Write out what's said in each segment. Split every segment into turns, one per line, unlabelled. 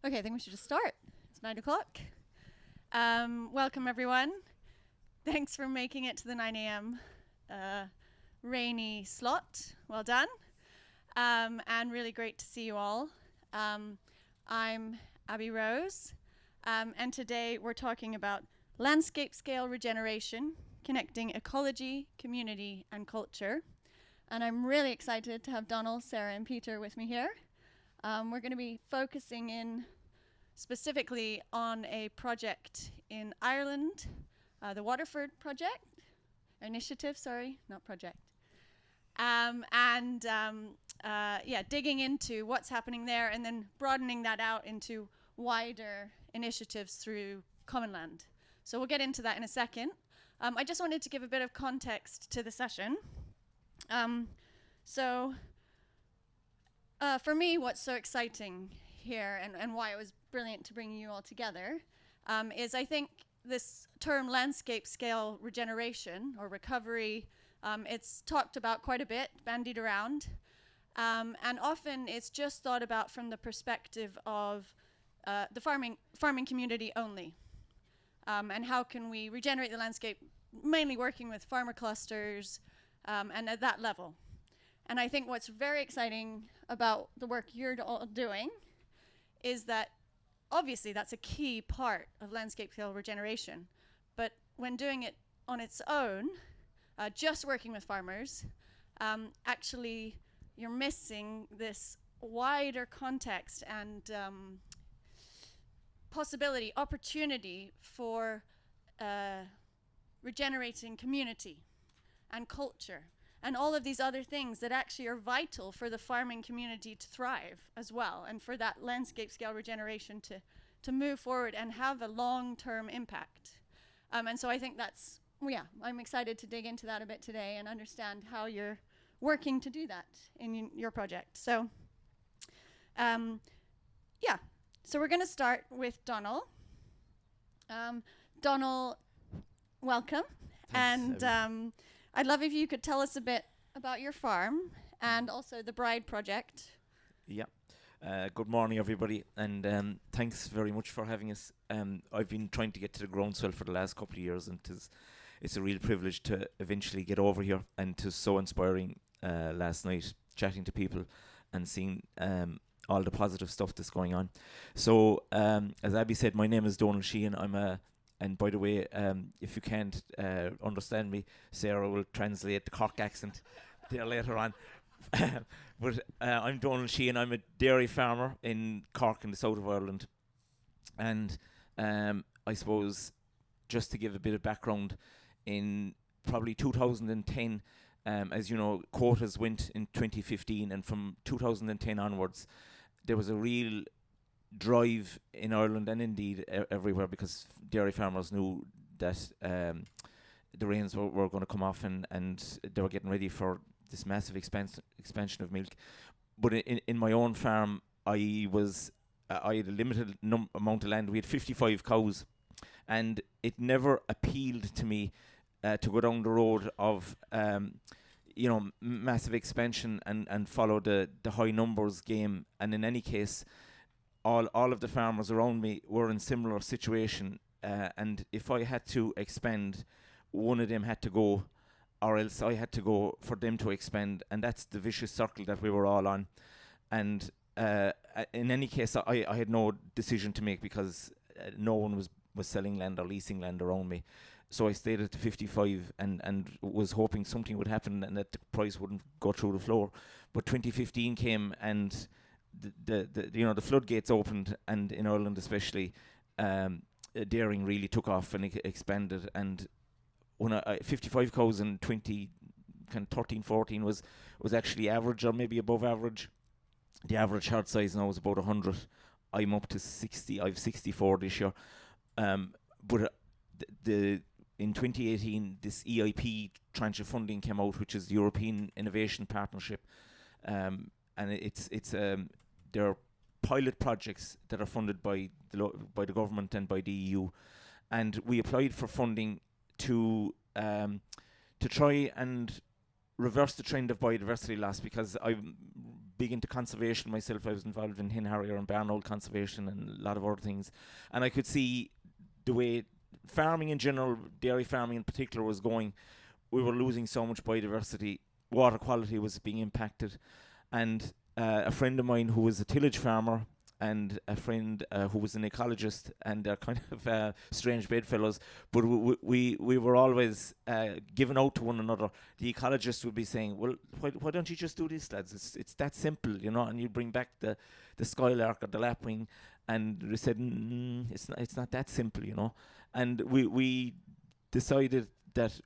Okay, I think we should just start. It's 9 o'clock. Welcome, everyone. Thanks for making it to the 9 a.m. Rainy slot. Well done. And really great to see you all. I'm Abby Rose, and today we're talking about landscape scale regeneration, connecting ecology, community, and culture. And I'm really excited to have Donal, Sarah, and Pieter with me here. We're going to be focusing in specifically on a project in Ireland, the Waterford initiative, not project. Digging into what's happening there and then broadening that out into wider initiatives through Commonland. So we'll get into that in a second. I just wanted to give a bit of context to the session. For me, what's so exciting here and why it was brilliant to bring you all together is I think this term landscape scale regeneration or recovery, it's talked about quite a bit, bandied around, and often it's just thought about from the perspective of the farming community only, and how can we regenerate the landscape, mainly working with farmer clusters and at that level. And I think what's very exciting about the work you're doing is that obviously that's a key part of landscape scale regeneration. But when doing it on its own, just working with farmers, actually you're missing this wider context and opportunity for regenerating community and culture and all of these other things that actually are vital for the farming community to thrive as well, and for that landscape scale regeneration to move forward and have a long-term impact. And so I think I'm excited to dig into that a bit today and understand how you're working to do that in your project. So, so we're going to start with Donal. Donal, welcome.
Thanks,
and I'd love if you could tell us a bit about your farm and also the Bride project.
Yeah. Good morning, everybody, and thanks very much for having us. I've been trying to get to the Groundswell for the last couple of years, and it's a real privilege to eventually get over here, and it was so inspiring last night, chatting to people and seeing all the positive stuff that's going on. So, as Abby said, my name is Donal Sheehan. And by the way, if you can't understand me, Sarah will translate the Cork accent there later on. But I'm Donal Sheehan. I'm a dairy farmer in Cork in the south of Ireland. And I suppose just to give a bit of background, in probably 2010, as you know, quotas went in 2015. And from 2010 onwards, there was a real drive in Ireland and indeed everywhere, because dairy farmers knew that the rains were going to come off and they were getting ready for this massive expansion of milk. But in my own farm, I had a limited amount of land. We had 55 cows, and it never appealed to me to go down the road of massive expansion and follow the high numbers game. And in any case, all of the farmers around me were in similar situation, and if I had to expand, one of them had to go, or else I had to go for them to expand, and that's the vicious circle that we were all on. And in any case, I had no decision to make, because no one was selling land or leasing land around me. So I stayed at the 55 and was hoping something would happen and that the price wouldn't go through the floor. But 2015 came, and the floodgates opened, and in Ireland especially, dairying really took off and expanded. And when 55 cows in 2013-14 was actually average, or maybe above average. The average herd size now is about 100. I'm up to 60. I've 64 this year. But in 2018, this EIP tranche of funding came out, which is the European Innovation Partnership, and there are pilot projects that are funded by the government and by the EU, and we applied for funding to try and reverse the trend of biodiversity loss, because I'm big into conservation myself. I was involved in hen harrier and barnhold conservation and a lot of other things, and I could see the way farming in general, dairy farming in particular, was going. We were losing so much biodiversity. Water quality was being impacted, and a friend of mine who was a tillage farmer and a friend who was an ecologist, and they're kind of strange bedfellows, but we were always giving out to one another. The ecologist would be saying, well, why don't you just do this, lads? It's that simple, you know, and you bring back the skylark or the lapwing, and they said, it's not that simple, you know. And we decided that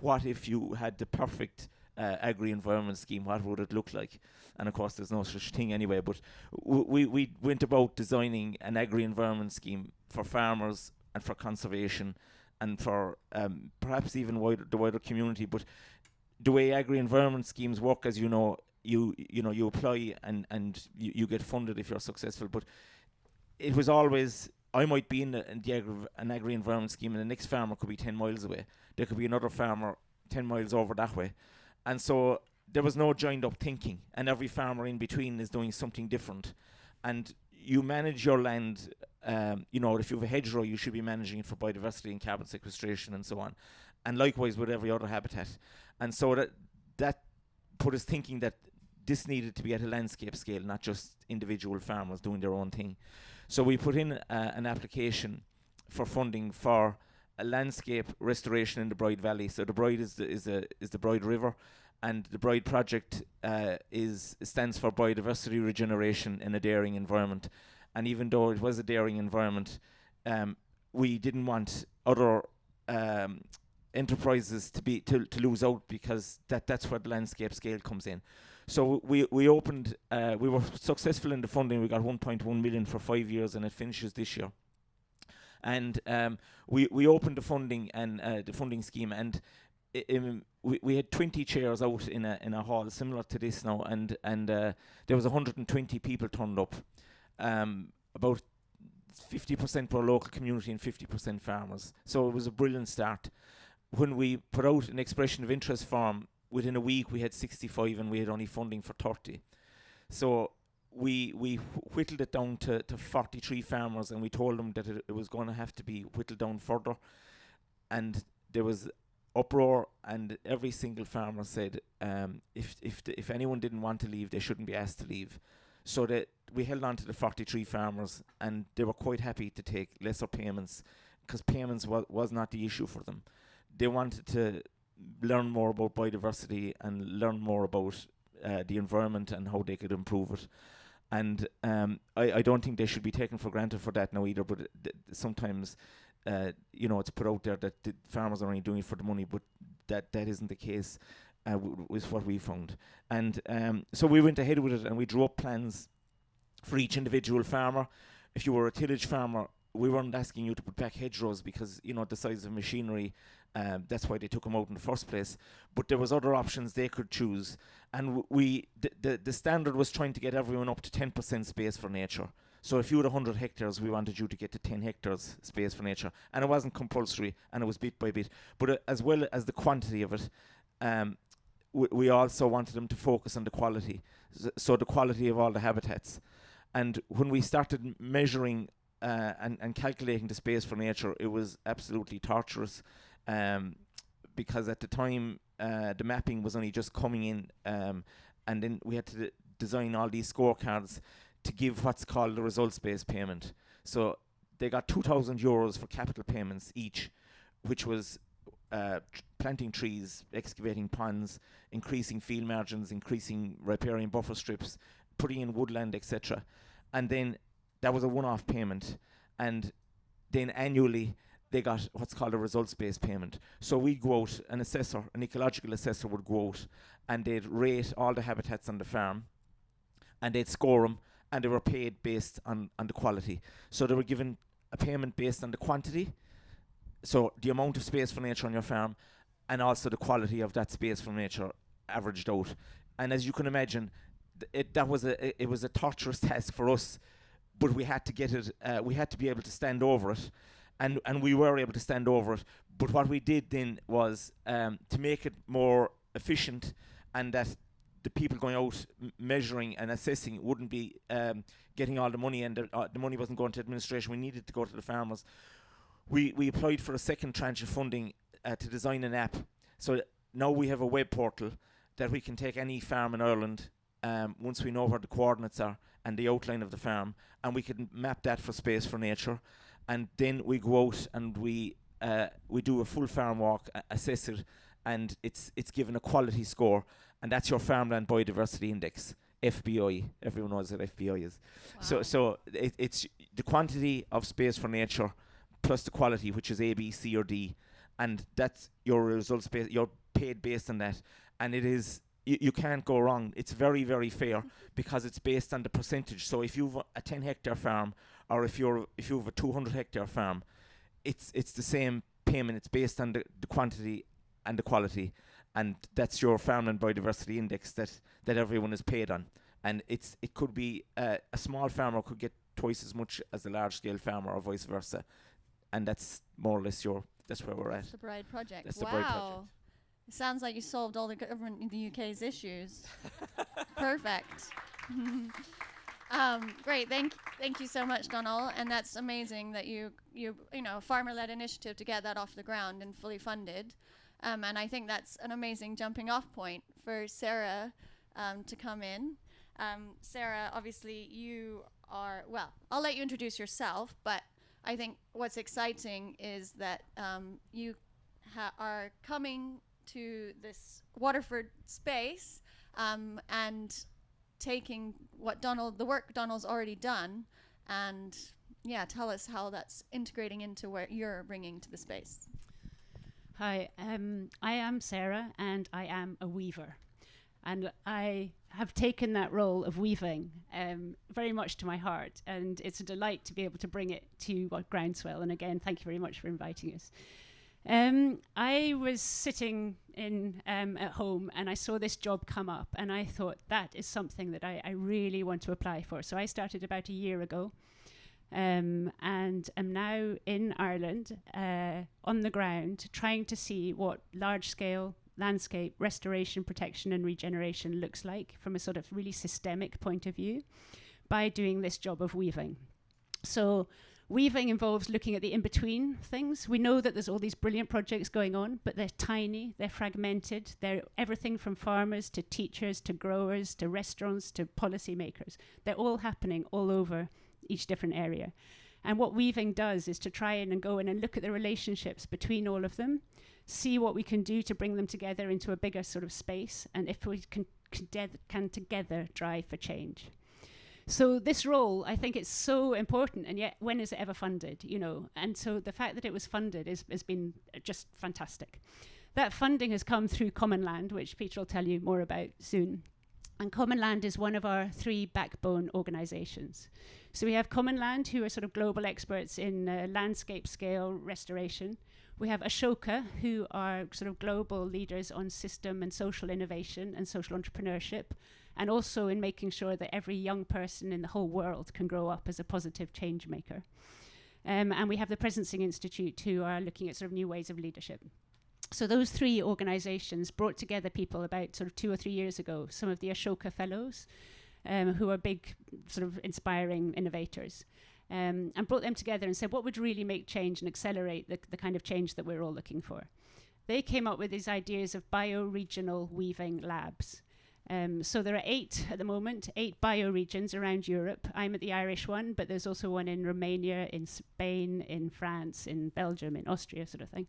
what if you had the perfect agri-environment scheme, what would it look like? And of course there's no such thing anyway, but we went about designing an agri-environment scheme for farmers and for conservation and for perhaps even the wider community. But the way agri-environment schemes work, as you know, you apply and you get funded if you're successful, but it was always, I might be in an agri-environment scheme and the next farmer could be 10 miles away. There could be another farmer 10 miles over that way. And so there was no joined up thinking, and every farmer in between is doing something different. And you manage your land, if you have a hedgerow, you should be managing it for biodiversity and carbon sequestration and so on. And likewise with every other habitat. And so that put us thinking that this needed to be at a landscape scale, not just individual farmers doing their own thing. So we put in an application for funding for a landscape restoration in the Bride Valley. So the Bride is the Bride River, and the Bride project stands for Biodiversity Regeneration in a Dairying Environment. And even though it was a dairying environment, we didn't want other enterprises to lose out, because that's where the landscape scale comes in. So we opened, we were successful in the funding. We got 1.1 million for 5 years, and it finishes this year. And we opened the funding and the funding scheme, and we had 20 chairs out in a hall similar to this now, and there was 120 people turned up. About 50% were local community and 50% farmers. So it was a brilliant start. When we put out an expression of interest form, within a week we had 65 and we had only funding for 30. So we whittled it down to 43 farmers, and we told them that it was going to have to be whittled down further. And there was uproar, and every single farmer said if anyone didn't want to leave, they shouldn't be asked to leave. So that we held on to the 43 farmers, and they were quite happy to take lesser payments, because payments was not the issue for them. They wanted to learn more about biodiversity and learn more about the environment and how they could improve it. And I don't think they should be taken for granted for that now either, but sometimes it's put out there that the farmers are only doing it for the money, but that isn't the case, was what we found. And so we went ahead with it, and we drew up plans for each individual farmer. If you were a tillage farmer, we weren't asking you to put back hedgerows, because the size of machinery, that's why they took them out in the first place. But there was other options they could choose, and the standard was trying to get everyone up to 10% space for nature. So if you had 100 hectares, we wanted you to get to 10 hectares space for nature, and it wasn't compulsory, and it was bit by bit. But as well as the quantity of it, we also wanted them to focus on the quality, so the quality of all the habitats. And when we started measuring and calculating the space for nature, it was absolutely torturous, because at the time the mapping was only just coming in, and then we had to design all these scorecards to give what's called the results-based payment. So they got €2,000 for capital payments each, which was planting trees, excavating ponds, increasing field margins, increasing riparian buffer strips, putting in woodland, etc. And then that was a one-off payment, and then annually they got what's called a results-based payment. So we'd go out, an ecological assessor would go out, and they'd rate all the habitats on the farm, and they'd score them, and they were paid based on the quality. So they were given a payment based on the quantity, so the amount of space for nature on your farm, and also the quality of that space for nature averaged out. And as you can imagine, it was a torturous task for us, but we had to get it. We had to be able to stand over it, and we were able to stand over it. But what we did then was to make it more efficient, and that the people going out measuring and assessing wouldn't be getting all the money, and the money wasn't going to administration. We needed to go to the farmers. We applied for a second tranche of funding to design an app. So now we have a web portal that we can take any farm in Ireland once we know where the coordinates are and the outline of the farm, and we can map that for Space for Nature. And then we go out and we do a full farm walk, assess it, and it's given a quality score, and that's your Farmland Biodiversity Index, FBI. Everyone knows what FBI is. Wow. So it's the quantity of Space for Nature plus the quality, which is A, B, C, or D, and that's your results. You're paid based on that, and it is. You can't go wrong. It's very, very fair because it's based on the percentage. So if you've a 10-hectare farm, or if you have a 200-hectare farm, it's the same payment. It's based on the quantity and the quality, and that's your Farmland Biodiversity Index that everyone is paid on. And it could be a small farmer could get twice as much as a large-scale farmer, or vice versa, and that's more or less that's where we're at.
The Bride Project.
That's the Bride Project.
It sounds like you solved all the government in the UK's issues. Perfect. Great. Thank you so much, Donal. And that's amazing that you know, a farmer-led initiative to get that off the ground and fully funded. And I think that's an amazing jumping off point for Sarah to come in. Sarah, obviously you are, well, I'll let you introduce yourself, but I think what's exciting is that you are coming to this Waterford space and taking the work Donal's already done, and tell us how that's integrating into what you're bringing to the space.
Hi, I am Sarah, and I am a weaver, and I have taken that role of weaving very much to my heart, and it's a delight to be able to bring it to Groundswell. And again, thank you very much for inviting us. I was sitting at home, and I saw this job come up, and I thought that is something that I really want to apply for. So I started about a year ago, and am now in Ireland on the ground, trying to see what large-scale landscape restoration, protection and regeneration looks like from a sort of really systemic point of view by doing this job of weaving. So weaving involves looking at the in-between things. We know that there's all these brilliant projects going on, but they're tiny, they're fragmented, they're everything from farmers to teachers to growers to restaurants to policymakers. They're all happening all over each different area. And what weaving does is to try and go in and look at the relationships between all of them, see what we can do to bring them together into a bigger sort of space, and if we can together drive for change. So this role, I think it's so important, and yet when is it ever funded, you know? And so the fact that it was funded has been just fantastic. That funding has come through Commonland, which Pieter will tell you more about soon. And Commonland is one of our 3 backbone organizations. So we have Commonland, who are sort of global experts in landscape scale restoration. We have Ashoka, who are sort of global leaders on system and social innovation and social entrepreneurship, and also in making sure that every young person in the whole world can grow up as a positive change maker. And we have the Presencing Institute, who are looking at sort of new ways of leadership. So those 3 organizations brought together people about sort of 2 or 3 years ago, some of the Ashoka Fellows, who are big sort of inspiring innovators, and brought them together and said, what would really make change and accelerate the kind of change that we're all looking for? They came up with these ideas of bioregional weaving labs. So there are 8 at the moment, 8 bioregions around Europe. I'm at the Irish one, but there's also one in Romania, in Spain, in France, in Belgium, in Austria, sort of thing.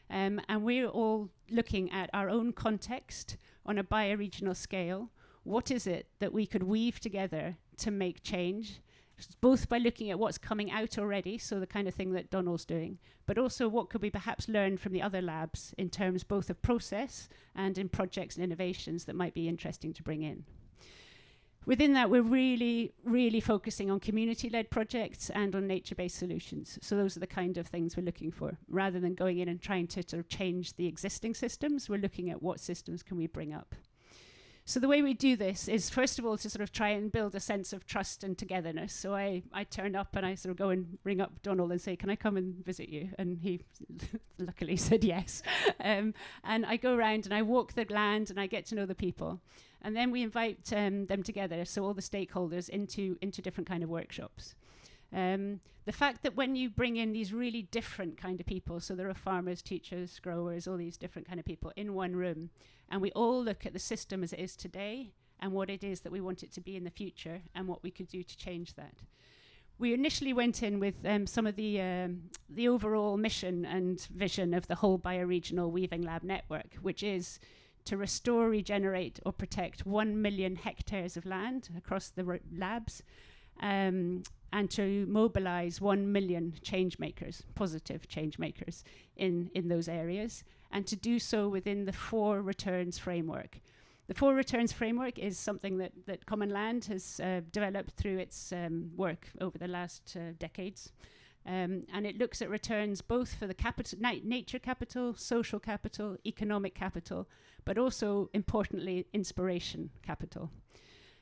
And we're all looking at our own context on a bioregional scale. What is it that we could weave together to make change, both by looking at what's coming out already, so the kind of thing that Donal's doing, but also what could we perhaps learn from the other labs in terms both of process and in projects and innovations that might be interesting to bring in. Within that, we're really, really focusing on community-led projects and on nature-based solutions. So those are the kind of things we're looking for. Rather than going in and trying to sort of change the existing systems, we're looking at what systems can we bring up. So the way we do this is, first of all, to sort of try and build a sense of trust and togetherness. So I turn up and I sort of go and ring up Donal and say, can I come and visit you? And he luckily said yes. And I go around and I walk the land and I get to know the people. And then we invite them together, so all the stakeholders, into different kind of workshops. The fact that when you bring in these really different kind of people, so there are farmers, teachers, growers, all these different kind of people in one room, and we all look at the system as it is today and what it is that we want it to be in the future and what we could do to change that. We initially went in with some of the overall mission and vision of the whole bioregional weaving lab network, which is to restore, regenerate or protect 1 million hectares of land across the labs, and to mobilize 1 million change makers, positive change makers in those areas, and to do so within the 4 returns framework. The 4 returns framework is something that Commonland has developed through its work over the last decades. And it looks at returns both for the nature capital, social capital, economic capital, but also, importantly, inspiration capital.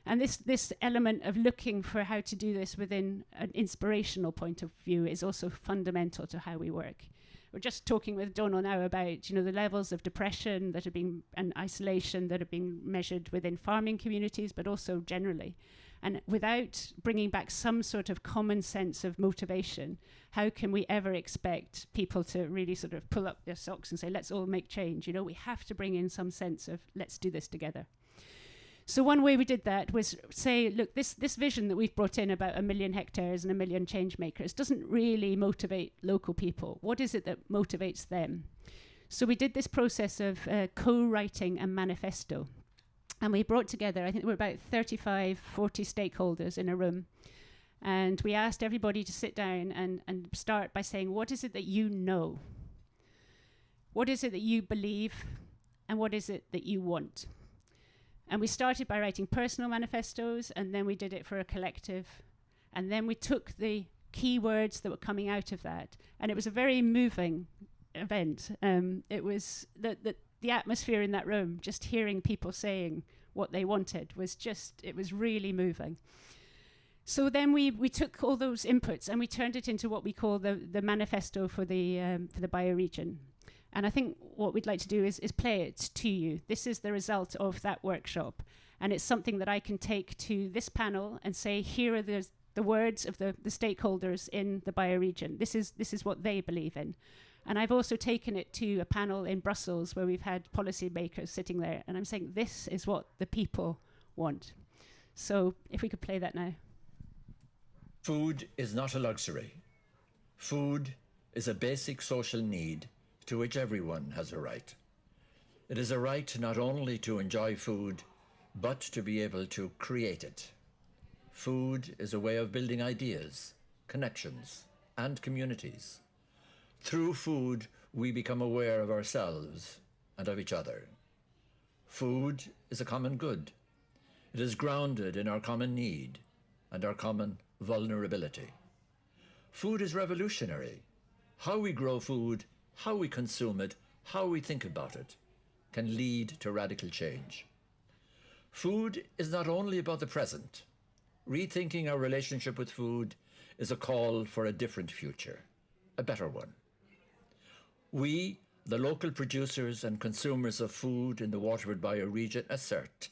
And this element of looking for how to do this within an inspirational point of view is also fundamental to how we work. We're just talking with Donal now about, the levels of depression that are being, and isolation that are being measured within farming communities, but also generally. And without bringing back some sort of common sense of motivation, how can we ever expect people to really sort of pull up their socks and say, let's all make change? We have to bring in some sense of, let's do this together. So one way we did that was say, look, this vision that we've brought in about 1 million hectares and 1 million change makers doesn't really motivate local people. What is it that motivates them? So we did this process of co-writing a manifesto. And we brought together, I think there were about 35, 40 stakeholders in a room. And we asked everybody to sit down and start by saying, what is it that you know? What is it that you believe? And what is it that you want? And we started by writing personal manifestos, and then we did it for a collective. And then we took the key words that were coming out of that. And it was a very moving event. It was the atmosphere in that room, just hearing people saying what they wanted it was really moving. So then we took all those inputs and we turned it into what we call the manifesto for the bioregion. And I think what we'd like to do is play it to you. This is the result of that workshop. And it's something that I can take to this panel and say, here are the words of the stakeholders in the bioregion. This is what they believe in. And I've also taken it to a panel in Brussels where we've had policymakers sitting there. And I'm saying, this is what the people want. So if we could play that now.
Food is not a luxury. Food is a basic social need to which everyone has a right. It is a right not only to enjoy food, but to be able to create it. Food is a way of building ideas, connections, and communities. Through food, we become aware of ourselves and of each other. Food is a common good. It is grounded in our common need and our common vulnerability. Food is revolutionary. How we grow food, how we consume it, how we think about it, can lead to radical change. Food is not only about the present. Rethinking our relationship with food is a call for a different future, a better one. We, the local producers and consumers of food in the Waterford bioregion, assert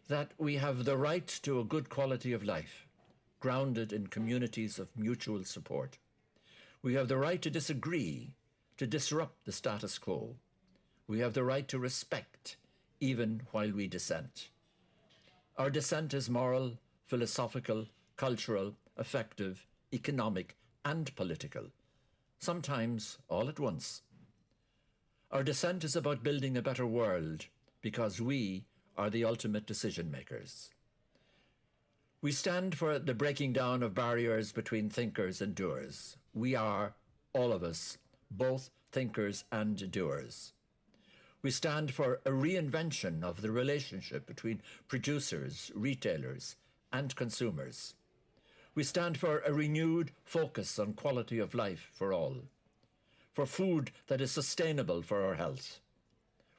that we have the right to a good quality of life, grounded in communities of mutual support. We have the right to disagree, to disrupt the status quo. We have the right to respect, even while we dissent. Our dissent is moral, philosophical, cultural, affective, economic, and political, sometimes all at once. Our dissent is about building a better world because we are the ultimate decision makers. We stand for the breaking down of barriers between thinkers and doers. We are, all of us, both thinkers and doers. We stand for a reinvention of the relationship between producers, retailers, and consumers. We stand for a renewed focus on quality of life for all, for food that is sustainable for our health.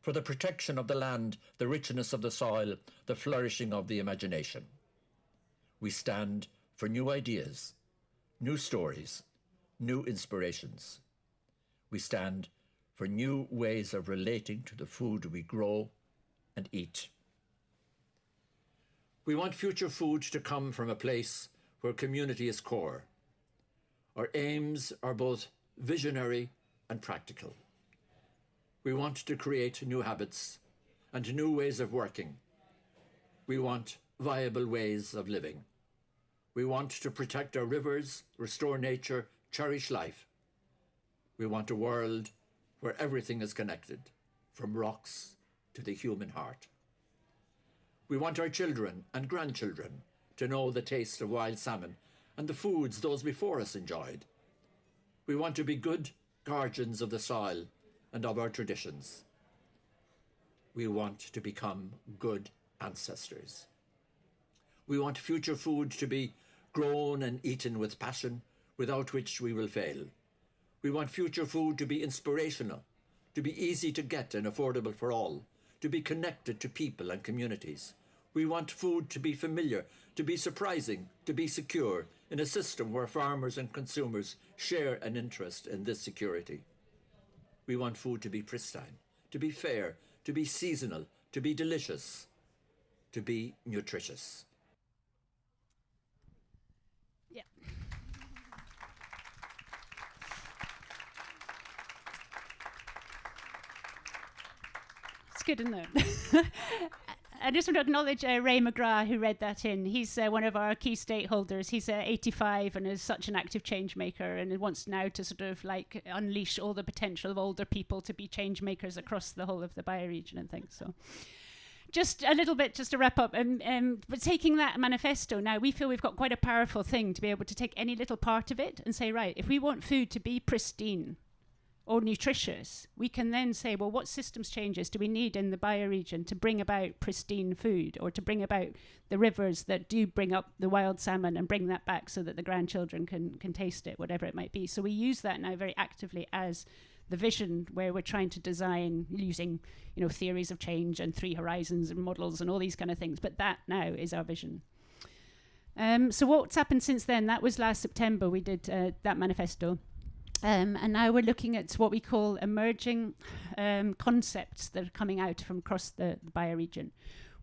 for the protection of the land, the richness of the soil, the flourishing of the imagination. We stand for new ideas, new stories, new inspirations. We stand for new ways of relating to the food we grow and eat. We want future food to come from a place where community is core. Our aims are both visionary and practical. We want to create new habits and new ways of working. We want viable ways of living. We want to protect our rivers, restore nature, cherish life. We want a world where everything is connected, from rocks to the human heart. We want our children and grandchildren to know the taste of wild salmon and the foods those before us enjoyed. We want to be good guardians of the soil and of our traditions. We want to become good ancestors. We want future food to be grown and eaten with passion, without which we will fail. We want future food to be inspirational, to be easy to get and affordable for all, to be connected to people and communities. We want food to be familiar, to be surprising, to be secure, in a system where farmers and consumers share an interest in this security. We want food to be pristine, to be fair, to be seasonal, to be delicious, to be nutritious.
Yeah. It's good, isn't it? I just want to acknowledge Ray McGrath, who read that in. He's one of our key stakeholders. He's 85 and is such an active change maker, and wants now to sort of like unleash all the potential of older people to be change makers across the whole of the bioregion and things. So just a little bit, just to wrap up, but taking that manifesto now, we feel we've got quite a powerful thing to be able to take any little part of it and say, right, if we want food to be pristine or nutritious, we can then say, well, what systems changes do we need in the bioregion to bring about pristine food, or to bring about the rivers that do bring up the wild salmon and bring that back so that the grandchildren can taste it, whatever it might be. So we use that now very actively as the vision, where we're trying to design using, theories of change and 3 horizons and models and all these kind of things. But that now is our vision. So what's happened since then? That was last September we did that manifesto. And now we're looking at what we call emerging concepts that are coming out from across the bioregion.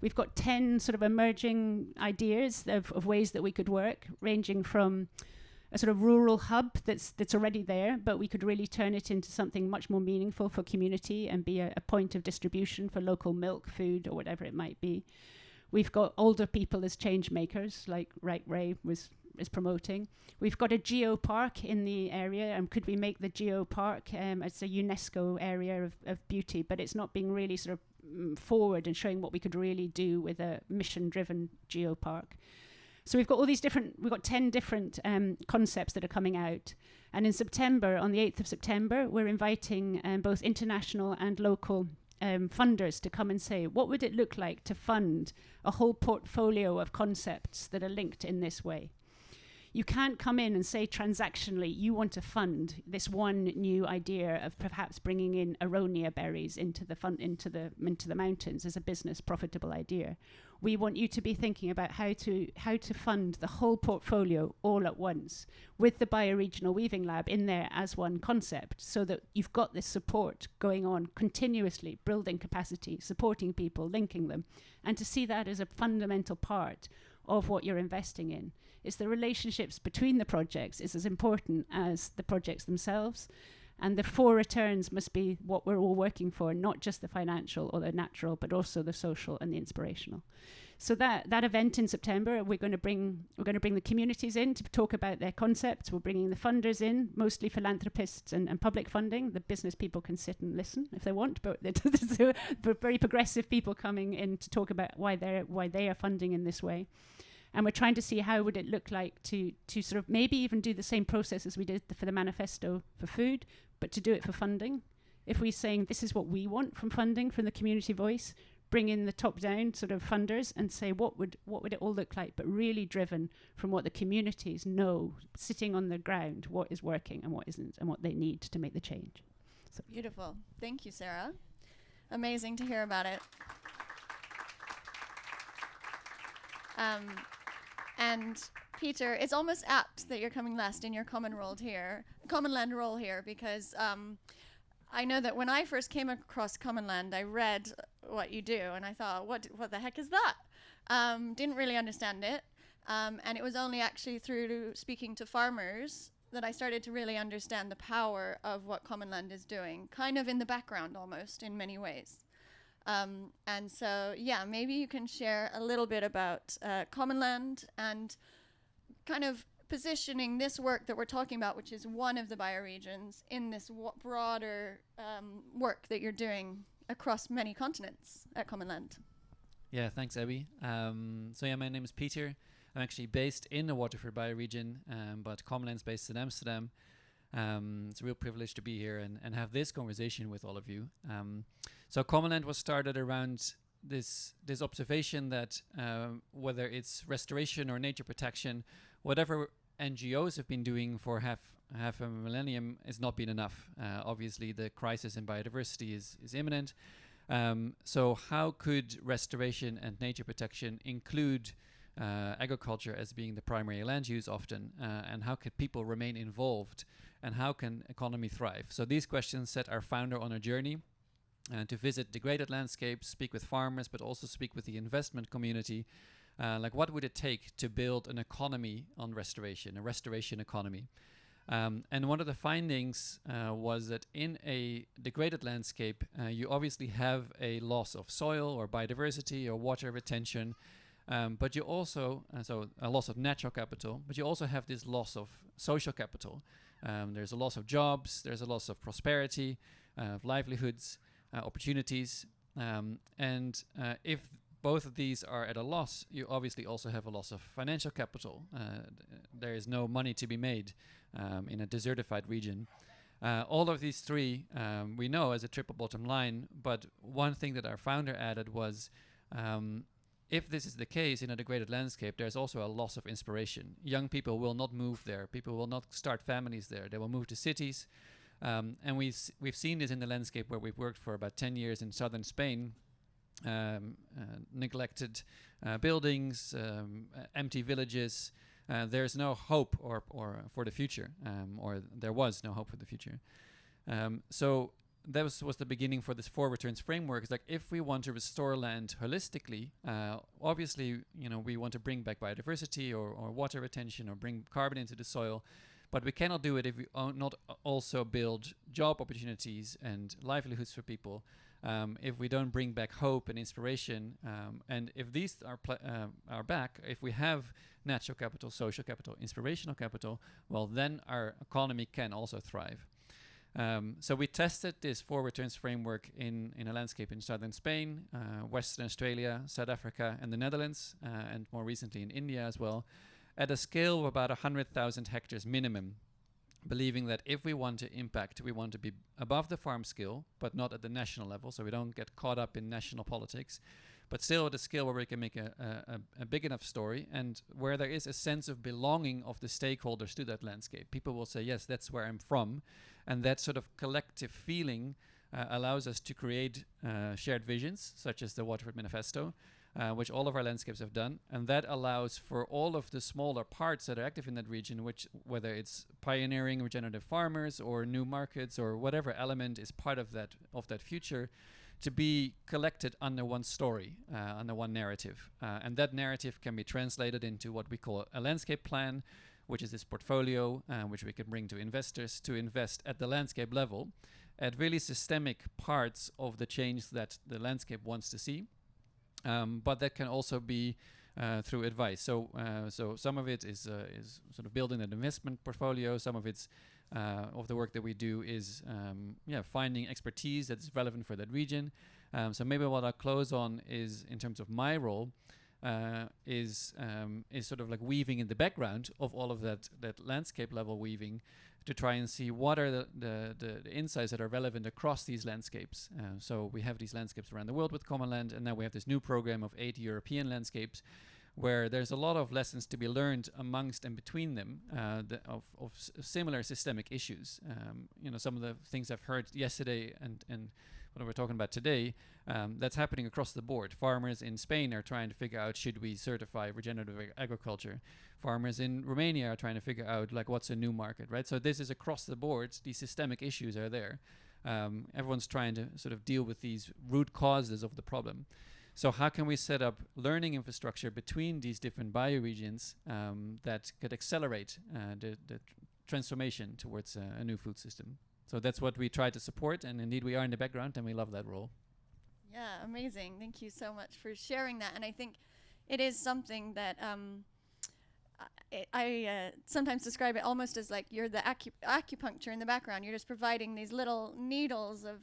We've got 10 sort of emerging ideas of ways that we could work, ranging from a sort of rural hub that's already there, but we could really turn it into something much more meaningful for community and be a point of distribution for local milk, food, or whatever it might be. We've got older people as change makers, like Ray is promoting. We've got a geopark in the area, and could we make the geopark as a UNESCO area of beauty, but it's not being really sort of forward and showing what we could really do with a mission-driven geopark. So we've got all these we've got 10 different concepts that are coming out. And in September, on the 8th of September, we're inviting both international and local funders to come and say, what would it look like to fund a whole portfolio of concepts that are linked in this way? You can't come in and say transactionally, you want to fund this one new idea of perhaps bringing in aronia berries into the mountains as a business profitable idea. We want you to be thinking about how to fund the whole portfolio all at once, with the bioregional weaving lab in there as one concept, so that you've got this support going on continuously, building capacity, supporting people, linking them, and to see that as a fundamental part of what you're investing in. Is the relationships between the projects is as important as the projects themselves, and the 4 returns must be what we're all working for, not just the financial or the natural, but also the social and the inspirational. So that event in September, we're going to bring the communities in to talk about their concepts. We're bringing the funders in, mostly philanthropists and public funding. The business people can sit and listen if they want, but there's very progressive people coming in to talk about why they are funding in this way. And we're trying to see how would it look like to sort of maybe even do the same process as we did for the manifesto for food, but to do it for funding. If we're saying this is what we want from funding, from the community voice, bring in the top-down sort of funders and say what would it all look like, but really driven from what the communities know, sitting on the ground, what is working and what isn't, and what they need to make the change. So.
Beautiful. Thank you, Sarah. Amazing to hear about it. And Pieter, it's almost apt that you're coming last in your Commonland role here, because I know that when I first came across Commonland, I read what you do, and I thought, what the heck is that? Didn't really understand it. And it was only actually through speaking to farmers that I started to really understand the power of what Commonland is doing, kind of in the background almost in many ways. And so, yeah, maybe you can share a little bit about Commonland and kind of positioning this work that we're talking about, which is one of the bioregions, in this broader work that you're doing across many continents at Commonland.
Yeah, thanks, Abby. So yeah, my name is Pieter. I'm actually based in the Waterford bioregion, but Commonland's based in Amsterdam. It's a real privilege to be here and have this conversation with all of you. So Commonland was started around this observation that whether it's restoration or nature protection, whatever NGOs have been doing for half a millennium has not been enough. Obviously, the crisis in biodiversity is imminent. So how could restoration and nature protection include agriculture as being the primary land use often, and how could people remain involved, and how can economy thrive? So these questions set our founder on a journey to visit degraded landscapes, speak with farmers, but also speak with the investment community. Like, what would it take to build an economy on restoration, a restoration economy? And one of the findings was that in a degraded landscape, you obviously have a loss of soil or biodiversity or water retention, but you also, so a loss of natural capital, but you also have this loss of social capital. There's a loss of jobs, there's a loss of prosperity, of livelihoods, opportunities, and if both of these are at a loss, you obviously also have a loss of financial capital. There is no money to be made in a desertified region. All of these three we know as a triple bottom line, but one thing that our founder added was if this is the case in a degraded landscape, there's also a loss of inspiration. Young people will not move there. People will not start families there. They will move to cities. And we've seen this in the landscape where we've worked for about 10 years in southern Spain. Neglected buildings, empty villages. There's no hope or for the future, or there was no hope for the future. So that was the beginning for this 4 returns framework. It's like, if we want to restore land holistically, obviously, we want to bring back biodiversity or water retention or bring carbon into the soil, but we cannot do it if we not also build job opportunities and livelihoods for people. If we don't bring back hope and inspiration, and if these are back, if we have natural capital, social capital, inspirational capital, well, then our economy can also thrive. So we tested this 4 returns framework in a landscape in southern Spain, Western Australia, South Africa, and the Netherlands, and more recently in India as well, at a scale of about 100,000 hectares minimum, believing that if we want to impact, we want to be above the farm scale, but not at the national level, so we don't get caught up in national politics, but still at a scale where we can make a big enough story, and where there is a sense of belonging of the stakeholders to that landscape. People will say, yes, that's where I'm from, and that sort of collective feeling allows us to create shared visions, such as the Waterford Manifesto, which all of our landscapes have done, and that allows for all of the smaller parts that are active in that region, which, whether it's pioneering regenerative farmers or new markets or whatever element is part of that future, to be collected under one story, under one narrative. And that narrative can be translated into what we call a landscape plan, which is this portfolio which we can bring to investors to invest at the landscape level at really systemic parts of the change that the landscape wants to see. But that can also be through advice. So some of it is sort of building an investment portfolio. Some of it's of the work that we do is finding expertise that's relevant for that region. So maybe what I'll close on is, in terms of my role, is sort of like weaving in the background of all of that landscape level weaving, to try and see what are the insights that are relevant across these landscapes. So we have these landscapes around the world with Commonland, and now we have this new program of 8 European landscapes, where there's a lot of lessons to be learned amongst and between them of similar systemic issues. Some of the things I've heard yesterday and what we're talking about today, that's happening across the board. Farmers in Spain are trying to figure out, should we certify regenerative agriculture? Farmers in Romania are trying to figure out, like, what's a new market, right? So this is across the board. These systemic issues are there. Everyone's trying to sort of deal with these root causes of the problem. So how can we set up learning infrastructure between these different bioregions that could accelerate the transformation towards a new food system? So that's what we try to support, and indeed we are in the background, and we love that role.
Yeah, amazing. Thank you so much for sharing that. And I think it is something that I sometimes describe it almost as like you're the acupuncture in the background. You're just providing these little needles of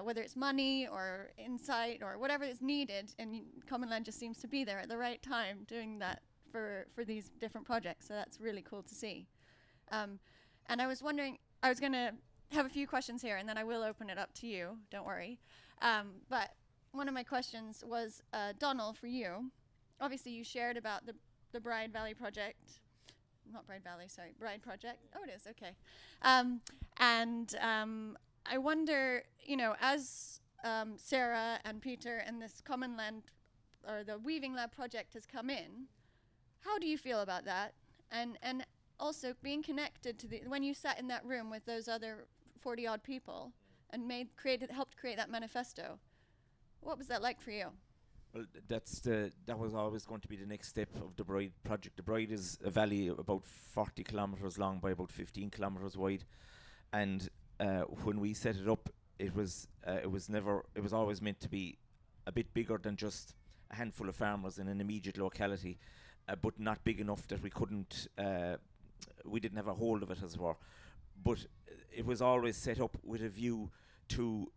whether it's money or insight or whatever is needed, and Commonland just seems to be there at the right time doing that for these different projects. So that's really cool to see. And I was wondering, I was going to have a few questions here, and then I will open it up to you. Don't worry. But one of my questions was, Donal, for you. Obviously, you shared about the Bride Valley project. Not Bride Valley, sorry. Bride project. Oh, it is. Okay. I wonder, you know, as Sarah and Pieter and this Commonland or the Weaving Lab project has come in, how do you feel about that? And also being connected to when you sat in that room with those other 40 odd people and helped create that manifesto, what was that like for you?
Well, that was always going to be the next step of the Bride project. The Bride is a valley about 40 kilometres long by about 15 kilometres wide, and when we set it up, it was always meant to be a bit bigger than just a handful of farmers in an immediate locality, but not big enough that we didn't have a hold of it, as it were. But it was always set up with a view to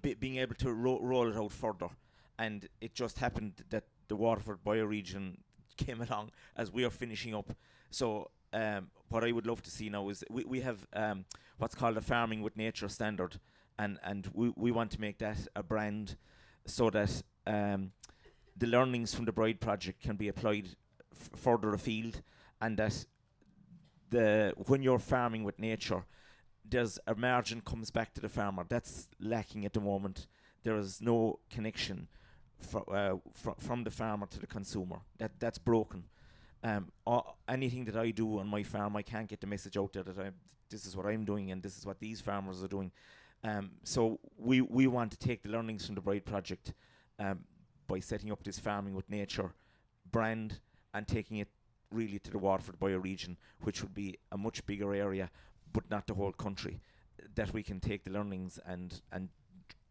being able to roll it out further. And it just happened that the Waterford bioregion came along as we are finishing up. So what I would love to see now is we have what's called a Farming with Nature standard, and we want to make that a brand so that the learnings from the Bride project can be applied further afield, and that when you're farming with nature, there's a margin comes back to the farmer. That's lacking at the moment. There is no connection from the farmer to the consumer. That's broken. Anything that I do on my farm, I can't get the message out there that this is what I'm doing and this is what these farmers are doing. So we want to take the learnings from the Bride project by setting up this Farming with Nature brand and taking it really to the Waterford bioregion, which would be a much bigger area, but not the whole country, that we can take the learnings and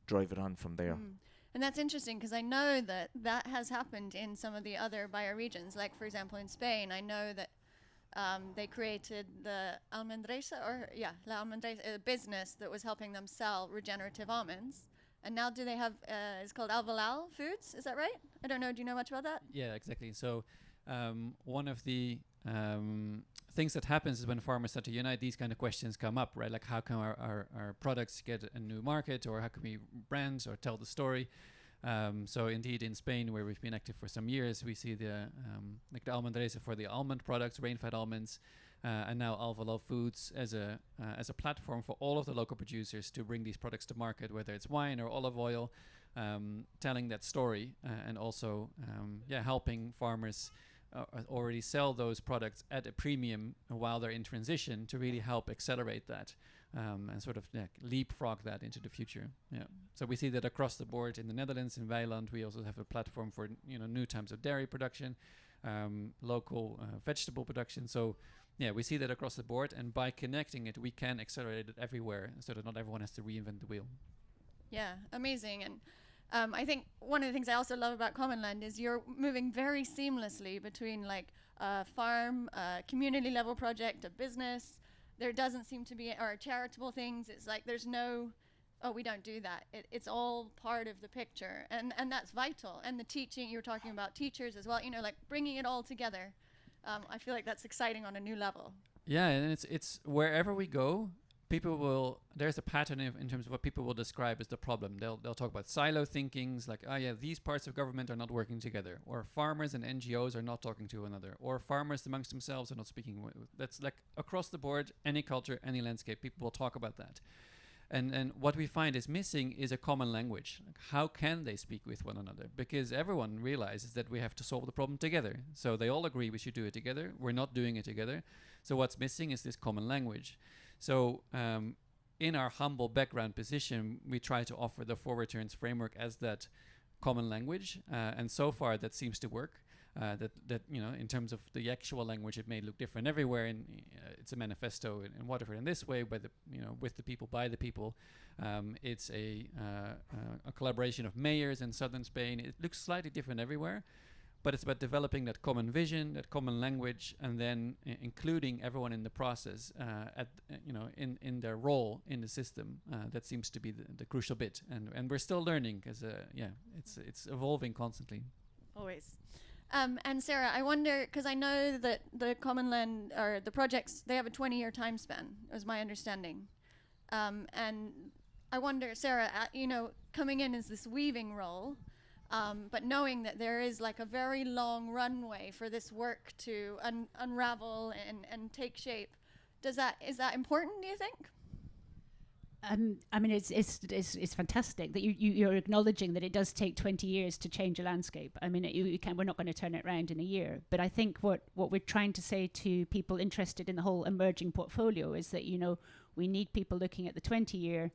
drive it on from there.
And that's interesting because I know that has happened in some of the other bioregions. Like, for example, in Spain, I know that they created the Almendresa, La Almendresa, a business that was helping them sell regenerative almonds. And now do they have, it's called Alvalal Foods, is that right? I don't know, do you know much about that?
Yeah, exactly. So one of the things that happens is when farmers start to unite, these kind of questions come up, right? Like, how can our products get a new market, or how can we brand or tell the story? So indeed, in Spain, where we've been active for some years, we see the Almendresa for the almond products, rain-fed almonds, and now Alvalal Foods as a platform for all of the local producers to bring these products to market, whether it's wine or olive oil, telling that story, and also helping farmers already sell those products at a premium while they're in transition to really help accelerate that and sort of leapfrog that into the future. Yeah. So we see that across the board in the Netherlands, in Weiland, we also have a platform for new types of dairy production, local vegetable production. So yeah, we see that across the board, and by connecting it, we can accelerate it everywhere so that not everyone has to reinvent the wheel.
Yeah, amazing. And I think one of the things I also love about Commonland is you're moving very seamlessly between like a farm, a community level project, a business. There doesn't seem to be, or charitable things. It's like there's no, oh, we don't do that. It's all part of the picture. And that's vital. And the teaching, you were talking about teachers as well, like bringing it all together. I feel like that's exciting on a new level.
Yeah, and it's wherever we go, there's a pattern in terms of what people will describe as the problem. They'll talk about silo thinkings, like, these parts of government are not working together, or farmers and NGOs are not talking to one another, or farmers amongst themselves are not speaking. That's like across the board, any culture, any landscape, people will talk about that. And what we find is missing is a common language. Like, how can they speak with one another? Because everyone realizes that we have to solve the problem together. So they all agree we should do it together. We're not doing it together. So what's missing is this common language. So in our humble background position, we try to offer the 4 returns framework as that common language. And so far that seems to work. That in terms of the actual language, it may look different everywhere, and it's a manifesto in Waterford in this way, but with the people, by the people. It's a collaboration of mayors in southern Spain. It looks slightly different everywhere, but it's about developing that common vision, that common language, and then including everyone in the process in their role in the system. That seems to be the crucial bit, and we're still learning because it's evolving constantly.
Always. And Sarah, I wonder, because I know that the Commonland, or the projects, they have a 20-year time span, was my understanding. And I wonder, Sarah, coming in as this weaving role, but knowing that there is like a very long runway for this work to unravel and take shape, is that important, do you think?
I mean, it's fantastic that you're acknowledging that it does take 20 years to change a landscape. I mean, we're not going to turn it around in a year. But I think what we're trying to say to people interested in the whole emerging portfolio is that, we need people looking at the 20-year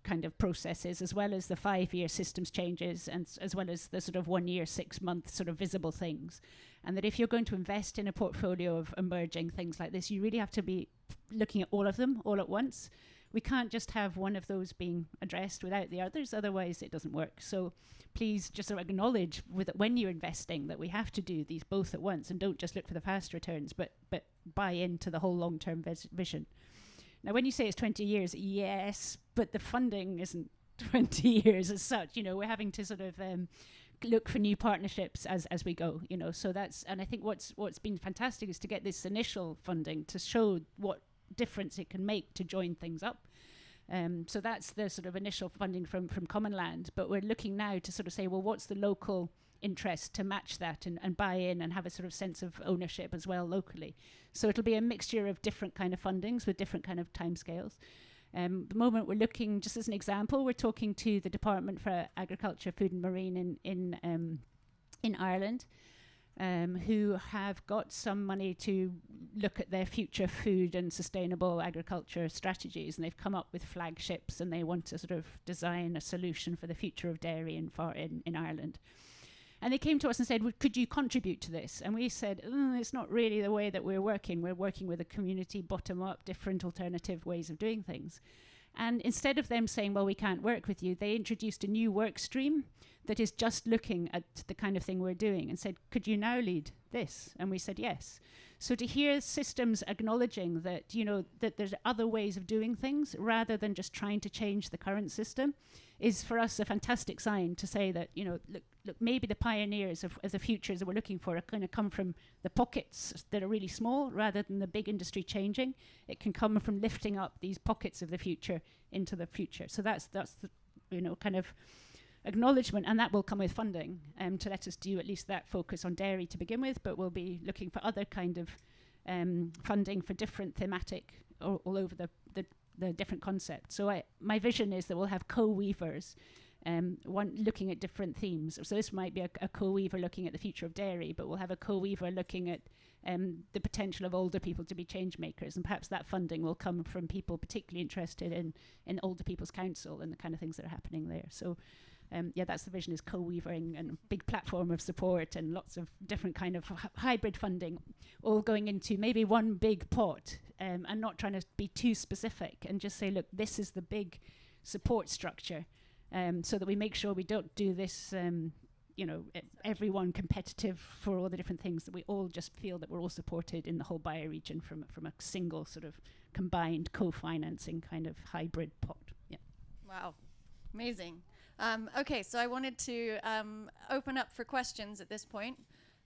kind of processes, as well as the 5-year systems changes, and as well as the sort of 1 year, 6 month sort of visible things. And that if you're going to invest in a portfolio of emerging things like this, you really have to be looking at all of them all at once. We can't just have one of those being addressed without the others, otherwise it doesn't work. So please just sort of acknowledge when you're investing that we have to do these both at once, and don't just look for the fast returns, but buy into the whole long-term vision. Now, when you say it's 20 years, yes, but the funding isn't 20 years as such. We're having to sort of look for new partnerships as we go, so that's, and I think what's been fantastic is to get this initial funding to show what difference it can make to join things up. So that's the sort of initial funding from Commonland, but we're looking now to sort of say, well, what's the local interest to match that and buy in and have a sort of sense of ownership as well locally. So it'll be a mixture of different kind of fundings with different kind of timescales. The moment we're looking, just as an example, we're talking to the Department for Agriculture, Food and Marine in Ireland, who have got some money to look at their future food and sustainable agriculture strategies, and they've come up with flagships, and they want to sort of design a solution for the future of dairy in Ireland. And they came to us and said, well, could you contribute to this? And we said, it's not really the way that we're working. We're working with a community, bottom up, different alternative ways of doing things. And instead of them saying, well, we can't work with you, they introduced a new work stream that is just looking at the kind of thing we're doing, and said, could you now lead this? And we said, yes. So to hear systems acknowledging that, that there's other ways of doing things rather than just trying to change the current system is for us a fantastic sign to say that, look, maybe the pioneers of the futures that we're looking for are going to come from the pockets that are really small rather than the big industry changing. It can come from lifting up these pockets of the future into the future. So that's the, kind of acknowledgement, and that will come with funding to let us do at least that focus on dairy to begin with, but we'll be looking for other kind of funding for different thematic all over the different concepts. So my vision is that we'll have co-weavers, one looking at different themes. So this might be a co-weaver looking at the future of dairy, but we'll have a co-weaver looking at the potential of older people to be change makers, and perhaps that funding will come from people particularly interested in Older People's Council and the kind of things that are happening there. So that's the vision, is co-weaving and a big platform of support and lots of different kind of hybrid funding, all going into maybe one big pot, and not trying to be too specific, and just say, look, this is the big support structure, so that we make sure we don't do this, everyone competitive for all the different things, that we all just feel that we're all supported in the whole bioregion from a single sort of combined co-financing kind of hybrid pot. Yeah.
Wow, amazing. Okay, so I wanted to open up for questions at this point.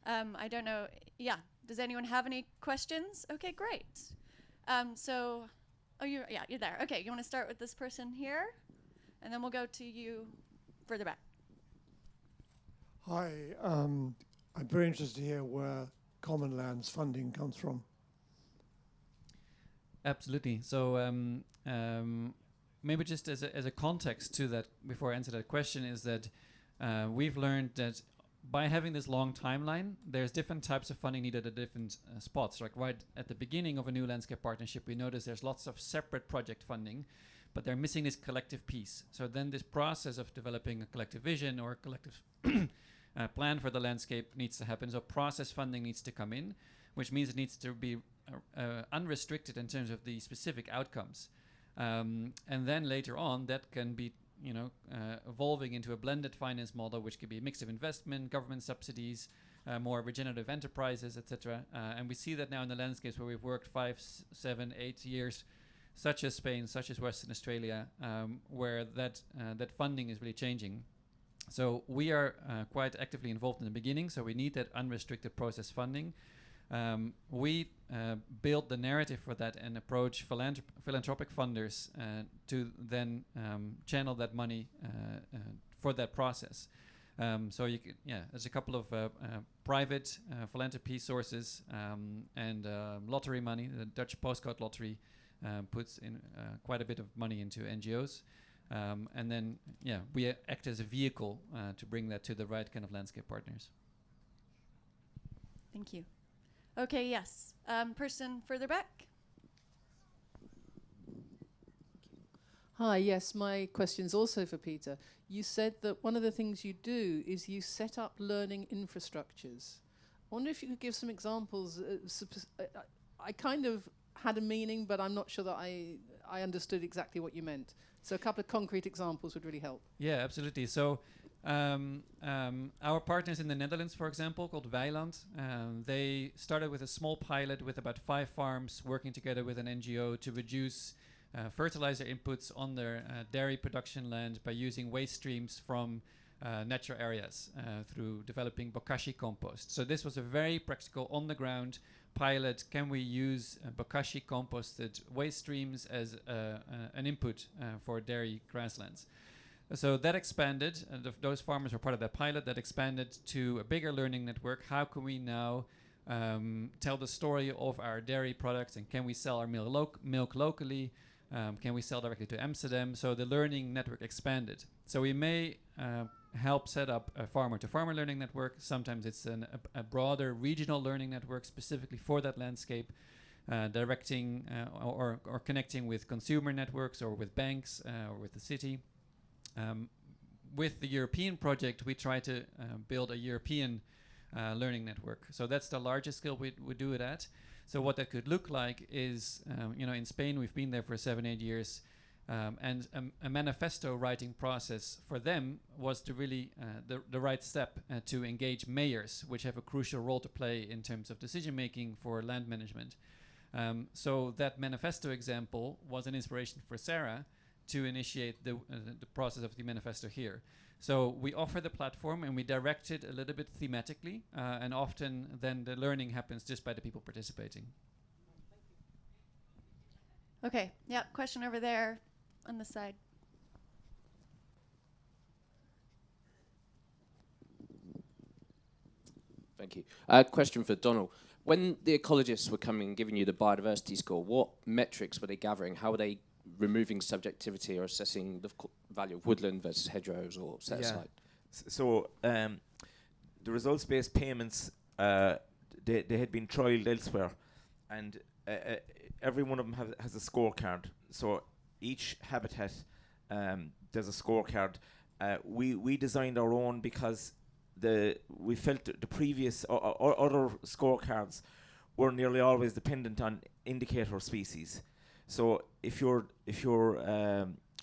I don't know. Yeah, does anyone have any questions? Okay, great. You're there. Okay, you want to start with this person here, and then we'll go to you further back.
Hi, I'm very interested to hear where Commonland's funding comes from.
Absolutely. So maybe just as a context to that, before I answer that question, is that we've learned that by having this long timeline, there's different types of funding needed at different spots. Like right at the beginning of a new landscape partnership, we notice there's lots of separate project funding, but they're missing this collective piece. So then this process of developing a collective vision or a collective plan for the landscape needs to happen. So process funding needs to come in, which means it needs to be unrestricted in terms of the specific outcomes. And then later on, that can be evolving into a blended finance model, which could be a mix of investment, government subsidies, more regenerative enterprises, etc. And we see that now in the landscapes where we've worked 5, 7, 8 years, such as Spain, such as Western Australia, where that funding is really changing. So we are quite actively involved in the beginning, so we need that unrestricted process funding. We build the narrative for that and approach philanthropic funders to then channel that money for that process. So you can, there's a couple of private philanthropy sources and lottery money. The Dutch postcode lottery puts in quite a bit of money into NGOs. And then, we act as a vehicle to bring that to the right kind of landscape partners.
Thank you. Okay, yes. Person further back.
Hi, yes, my question's also for Pieter. You said that one of the things you do is you set up learning infrastructures. I wonder if you could give some examples. I kind of had a meaning, but I'm not sure that I understood exactly what you meant. So a couple of concrete examples would really help.
Yeah, absolutely. So our partners in the Netherlands, for example, called Weiland, they started with a small pilot with about 5 farms working together with an NGO to reduce fertilizer inputs on their dairy production land by using waste streams from natural areas through developing bokashi compost. So this was a very practical, on-the-ground pilot. Can we use bokashi composted waste streams as an input for dairy grasslands? So that expanded, those farmers were part of that pilot, that expanded to a bigger learning network. How can we now tell the story of our dairy products, and can we sell our milk locally? Can we sell directly to Amsterdam? So the learning network expanded. So we may help set up a farmer-to-farmer learning network. Sometimes it's a broader regional learning network specifically for that landscape, directing or connecting with consumer networks or with banks or with the city. With the European project, we try to build a European learning network. So that's the largest scale we do it at. So what that could look like is, in Spain, we've been there for 7-8 years, and a manifesto writing process for them was to really the right step to engage mayors, which have a crucial role to play in terms of decision-making for land management. So that manifesto example was an inspiration for Sarah to initiate the process of the manifesto here. So we offer the platform and we direct it a little bit thematically, and often then the learning happens just by the people participating.
Okay, yeah, question over there on the side.
Thank you. Question for Donal. When the ecologists were coming and giving you the biodiversity score, what metrics were they gathering? How were they removing subjectivity or assessing the value of woodland versus hedgerows or set aside?
So the results-based payments, they had been trialled elsewhere, and every one of them has a scorecard. So each habitat, there's a scorecard. We designed our own because we felt the previous other scorecards were nearly always dependent on indicator species. So if you're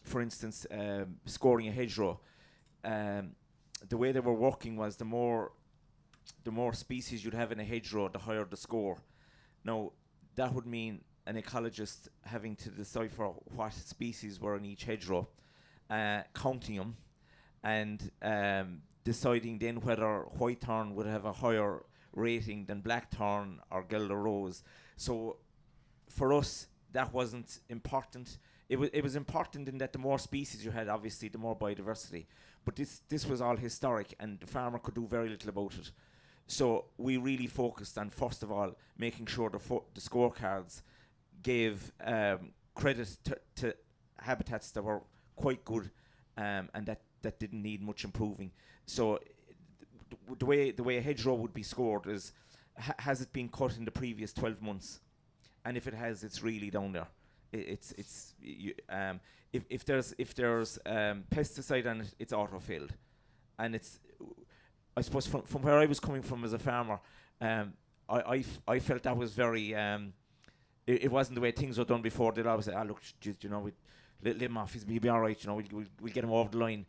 for instance scoring a hedgerow, the way they were working was the more species you'd have in a hedgerow, the higher the score. Now that would mean an ecologist having to decipher what species were in each hedgerow, counting them, and deciding then whether whitethorn would have a higher rating than blackthorn or Guelder rose. So for us, that wasn't important. It was important in that the more species you had, obviously, the more biodiversity. But this was all historic, and the farmer could do very little about it. So we really focused on, first of all, making sure the scorecards gave credit to habitats that were quite good, and that didn't need much improving. So the way a hedgerow would be scored is, has it been cut in the previous 12 months? And if it has, it's really down there. If there's pesticide on it, it's auto-filled. And it's, I suppose from where I was coming from as a farmer, I felt that was very, it wasn't the way things were done before. They'd always say, look, you know, let him off, he'll be all right, you know, we'll get him over the line.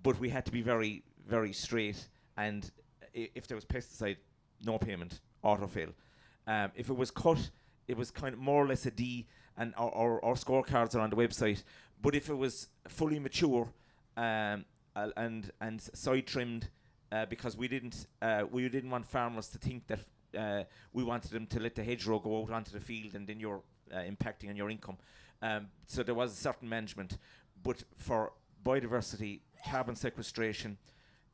But we had to be very, very straight, and if there was pesticide, no payment, auto-fill. If it was cut, it was kind of more or less a D, and our scorecards are on the website. But if it was fully mature and side trimmed, because we didn't want farmers to think that we wanted them to let the hedgerow go out onto the field and then you're impacting on your income. So there was a certain management, but for biodiversity, carbon sequestration,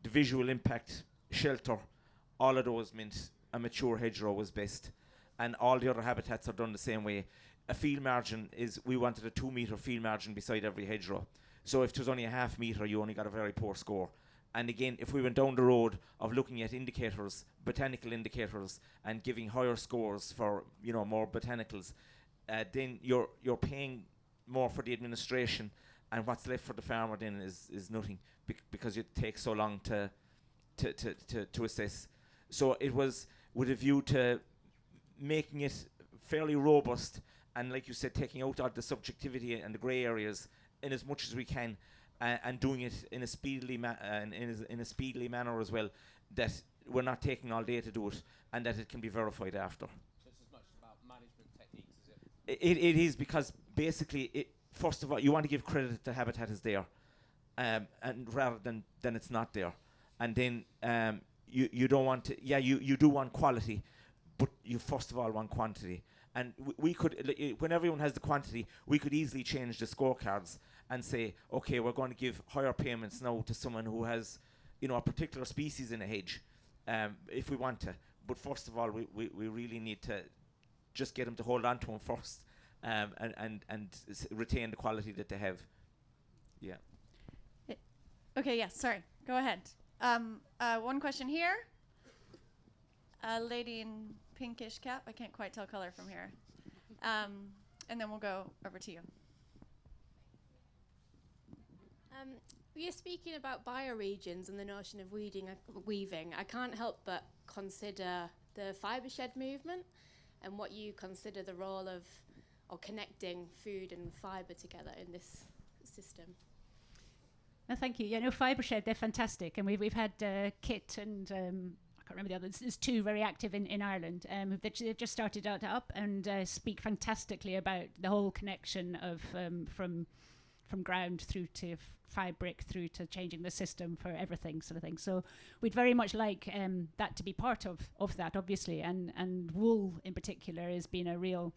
the visual impact, shelter, all of those meant a mature hedgerow was best. And all the other habitats are done the same way. A field margin is, we wanted a 2 metre field margin beside every hedgerow. So if there's only a half metre, you only got a very poor score. And again, if we went down the road of looking at indicators, botanical indicators, and giving higher scores for, you know, more botanicals, then you're paying more for the administration, and what's left for the farmer then is nothing, because it takes so long to assess. So it was with a view to making it fairly robust, and like you said, taking out all the subjectivity and the grey areas in as much as we can, and doing it in a speedily in a speedily manner as well, that we're not taking all day to do it, and that it can be verified after.
So it's as much about management techniques as it?
It is, because basically, first of all, you want to give credit that the habitat is there, and rather than it's not there. And then you don't want to, you do want quality, but you first of all want quantity. And we could, when everyone has the quantity, we could easily change the scorecards and say, okay, we're going to give higher payments now to someone who has, you know, a particular species in a hedge, if we want to. But first of all, we really need to just get them to hold on to them first, and retain the quality that they have. Yeah.
Okay, yeah, sorry. Go ahead. One question here. A lady in pinkish cap. I can't quite tell color from here. And then we'll go over to you.
We are speaking about bioregions and the notion of weaving. I can't help but consider the fibre shed movement and what you consider the role of, or connecting food and fibre together in this system.
No, thank you. Yeah, no, fibre shed, they're fantastic, and we've had Kit and I can't remember the others. There's two very active in Ireland. They've just started up and speak fantastically about the whole connection of from ground through to fabric through to changing the system for everything, sort of thing. So we'd very much like that to be part of that, obviously, and wool in particular has been a real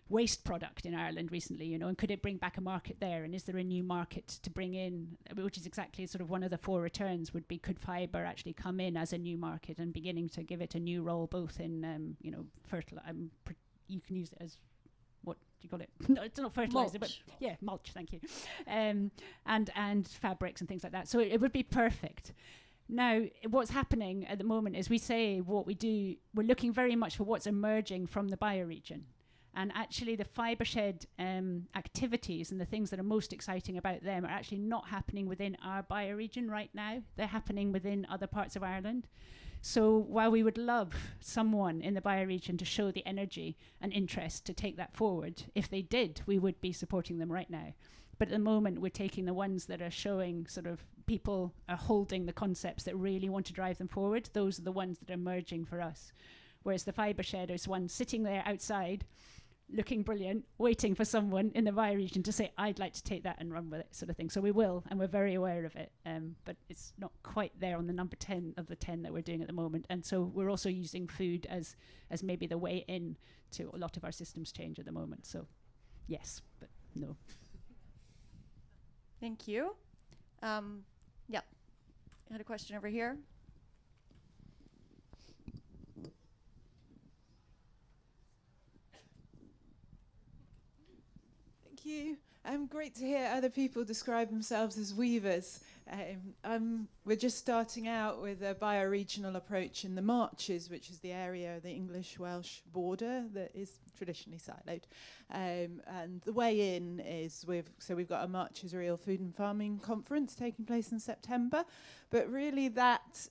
waste product in Ireland recently, you know, and could it bring back a market there, and is there a new market to bring in, which is exactly sort of one of the 4 returns would be, could fibre actually come in as a new market and beginning to give it a new role, both in you know, you can use it as, what do you call it? No, it's not fertilizer, but yeah, mulch, thank you. And fabrics and things like that. So it would be perfect. Now, what's happening at the moment is we say what we do, we're looking very much for what's emerging from the bioregion. And actually the fibre shed activities and the things that are most exciting about them are actually not happening within our bioregion right now. They're happening within other parts of Ireland. So while we would love someone in the bioregion to show the energy and interest to take that forward, if they did, we would be supporting them right now. But at the moment, we're taking the ones that are showing sort of people are holding the concepts that really want to drive them forward. Those are the ones that are emerging for us. Whereas the fibre shed is one sitting there outside, looking brilliant, waiting for someone in the bioregion to say, I'd like to take that and run with it, sort of thing. So we will, and we're very aware of it, but it's not quite there on the number 10 of the 10 that we're doing at the moment. And so we're also using food as maybe the way in to a lot of our systems change at the moment. So yes, but no.
Thank you. Yeah, I had a question over here.
Thank you. Great to hear other people describe themselves as weavers. We're just starting out with a bioregional approach in the Marches, which is the area of the English-Welsh border that is traditionally siloed. And the way in is we've got a Marches Real Food and Farming Conference taking place in September, but really that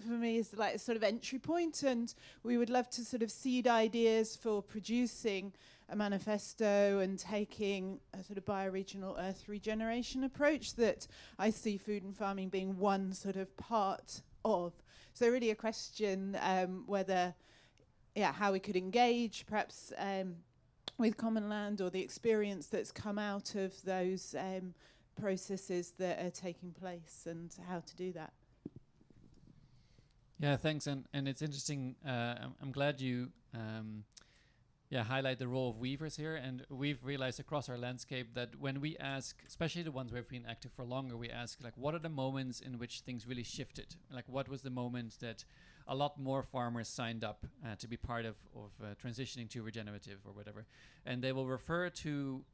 for me is like a sort of entry point, and we would love to sort of seed ideas for producing a manifesto and taking a sort of bioregional earth regeneration approach that I see food and farming being one sort of part of. So really a question whether, how we could engage perhaps with Commonland or the experience that's come out of those processes that are taking place and how to do that.
Yeah, thanks. And it's interesting. I'm glad you highlight the role of weavers here. And we've realized across our landscape that when we ask, especially the ones who have been active for longer, we ask, like, what are the moments in which things really shifted? Like, what was the moment that a lot more farmers signed up to be part of transitioning to regenerative or whatever? And they will refer to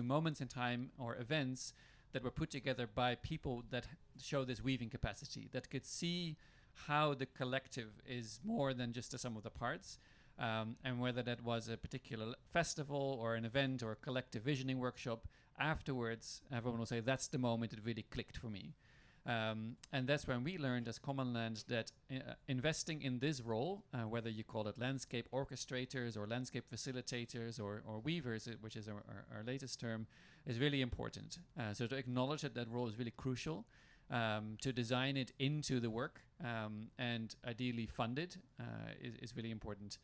moments in time or events that were put together by people that show this weaving capacity, that could see how the collective is more than just the sum of the parts, and whether that was a particular festival or an event or a collective visioning workshop, afterwards everyone will say, that's the moment it really clicked for me. And that's when we learned as Commonland that investing in this role, whether you call it landscape orchestrators or landscape facilitators or weavers, which is our latest term, is really important. So to acknowledge that role is really crucial. To design it into the work and ideally fund it is really important.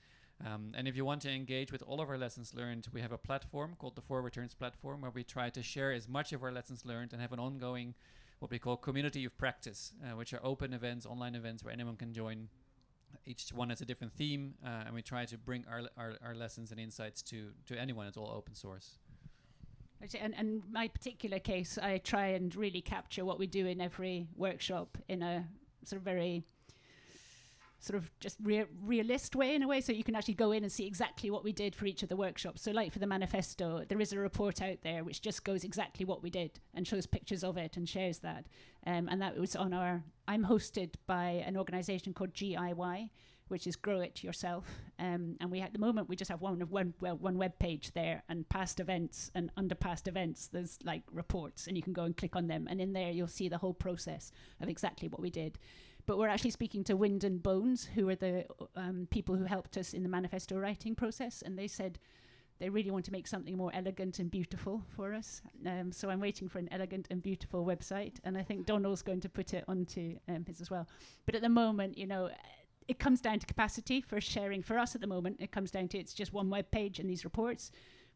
And if you want to engage with all of our lessons learned, we have a platform called the 4 Returns platform, where we try to share as much of our lessons learned and have an ongoing, what we call community of practice, which are open events, online events where anyone can join. Each one has a different theme, and we try to bring our lessons and insights to anyone. It's all open source.
And my particular case, I try and really capture what we do in every workshop in a sort of very sort of just realist way, in a way, so you can actually go in and see exactly what we did for each of the workshops. So like for the manifesto, there is a report out there which just goes exactly what we did and shows pictures of it and shares that. And that was on I'm hosted by an organization called GIY, which is Grow It Yourself. And at the moment, we just have one web page there, and past events, and under past events, there's like reports, and you can go and click on them. And in there, you'll see the whole process of exactly what we did. But we're actually speaking to Wind and Bones, who are the people who helped us in the manifesto writing process. And they said they really want to make something more elegant and beautiful for us. So I'm waiting for an elegant and beautiful website. And I think Donal's going to put it onto his as well. But at the moment, it comes down to capacity for sharing. For us at the moment, it comes down to it's just one web page and these reports.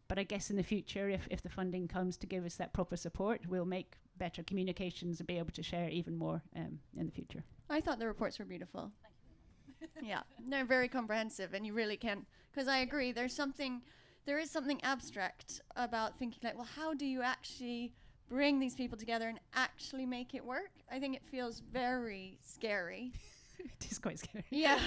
But I guess in the future, if the funding comes to give us that proper support, we'll make better communications and be able to share even more in the future.
I thought the reports were beautiful. Yeah, they're very comprehensive, and you really can, because I agree, there is something abstract about thinking like, well, how do you actually bring these people together and actually make it work? I think it feels very scary.
It is quite scary.
Yeah.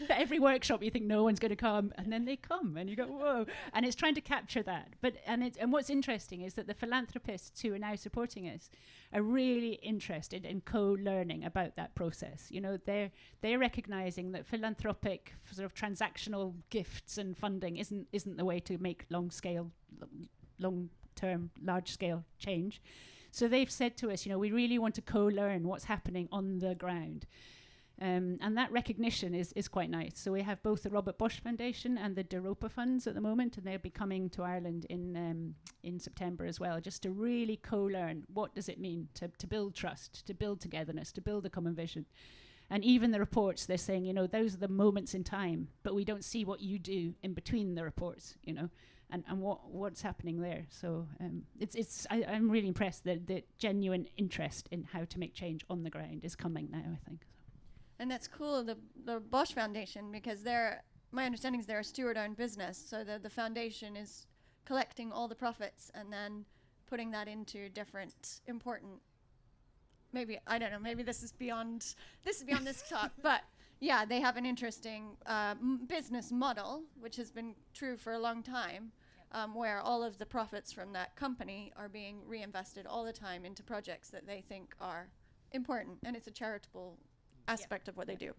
Every workshop you think no one's going to come, and then they come, and you go, whoa. And it's trying to capture that. And what's interesting is that the philanthropists who are now supporting us are really interested in co-learning about that process. They're recognizing that philanthropic sort of transactional gifts and funding isn't the way to make long-term, large-scale change. So they've said to us, we really want to co-learn what's happening on the ground. And that recognition is quite nice. So we have both the Robert Bosch Foundation and the Europa funds at the moment, and they'll be coming to Ireland in September as well, just to really co-learn what does it mean to build trust, to build togetherness, to build a common vision. And even the reports, they're saying, those are the moments in time, but we don't see what you do in between the reports, and what's happening there. So I'm really impressed that the genuine interest in how to make change on the ground is coming now, I think.
And that's cool, the Bosch Foundation, because my understanding is they're a steward-owned business, so the foundation is collecting all the profits and then putting that into different important, maybe, I don't know, maybe this is beyond this talk, but yeah, they have an interesting business model, which has been true for a long time. where all of the profits from that company are being reinvested all the time into projects that they think are important, and it's a charitable aspect of what they do.